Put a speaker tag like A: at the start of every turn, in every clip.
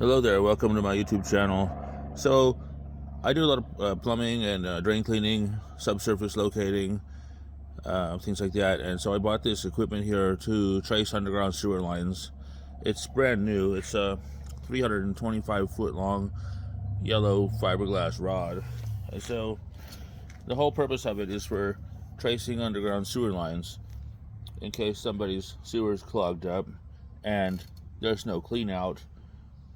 A: Hello there, welcome to my YouTube channel. So I do a lot of plumbing and drain cleaning, subsurface locating, things like that. And so I bought this equipment here to trace underground sewer lines. It's brand new. It's a 325 foot long yellow fiberglass rod. And so the whole purpose of it is for tracing underground sewer lines in case somebody's sewer is clogged up and there's no clean out.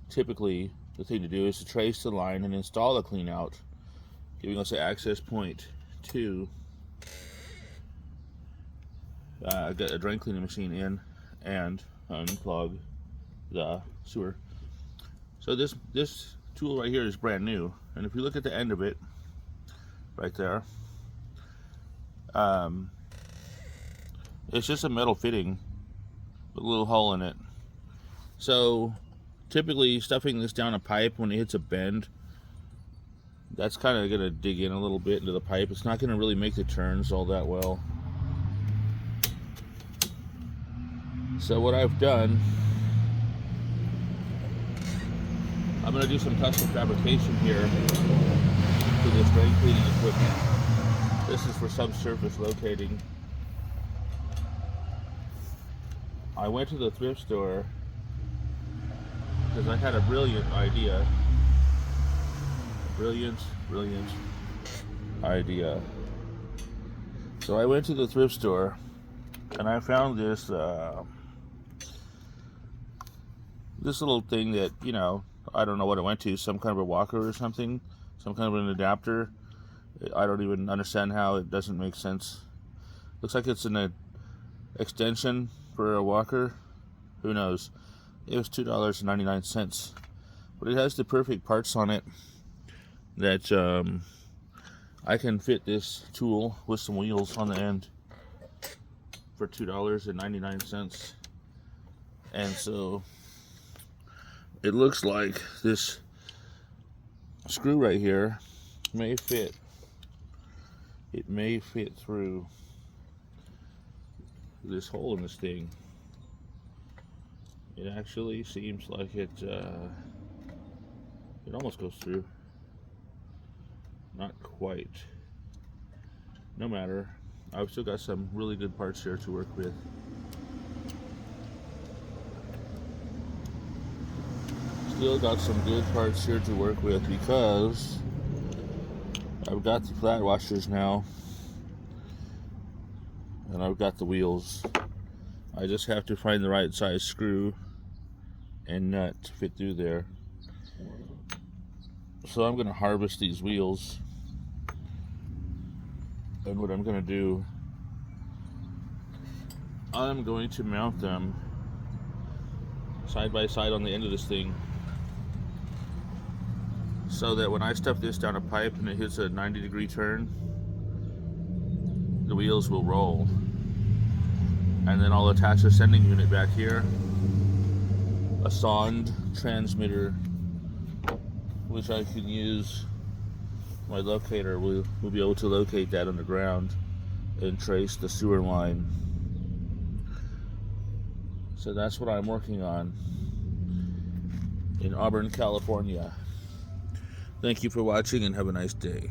A: Typically, the thing to do is to trace the line and install a clean out, giving us an access point to get a drain cleaning machine in and unclog the sewer. So this tool right here is brand new, and if you look at the end of it, right there, it's just a metal fitting with a little hole in it. So typically stuffing this down a pipe when it hits a bend, that's kind of going to dig in a little bit into the pipe. It's not going to really make the turns all that well. So what I've done, I'm going to do some custom fabrication here to this drain cleaning equipment. This is for subsurface locating. I went to the thrift store because I had a brilliant idea. Brilliant idea. So I went to the thrift store and I found this this little thing that, you know, I don't know what it went to, some kind of a walker or something, some kind of an adapter. I don't even understand how. It doesn't make sense. Looks like it's an extension for a walker. Who knows? It was $2.99, but it has the perfect parts on it that I can fit this tool with some wheels on the end for $2.99. And so it looks like this screw right here may fit. It may fit through this hole in this thing. It actually seems like it almost goes through. Not quite. No matter. I've still got some really good parts here to work with. Still got some good parts here to work with because I've got the flat washers now. And I've got the wheels. I just have to find the right size screw and nut to fit through there. So I'm going to harvest these wheels, and what I'm going to do, I'm going to mount them side by side on the end of this thing so that when I stuff this down a pipe and it hits a 90-degree turn, the wheels will roll. And then I'll attach a sending unit back here, a sonde transmitter, which I can use. My locator will be able to locate that underground and trace the sewer line. So that's what I'm working on in Auburn, California. Thank you for watching and have a nice day.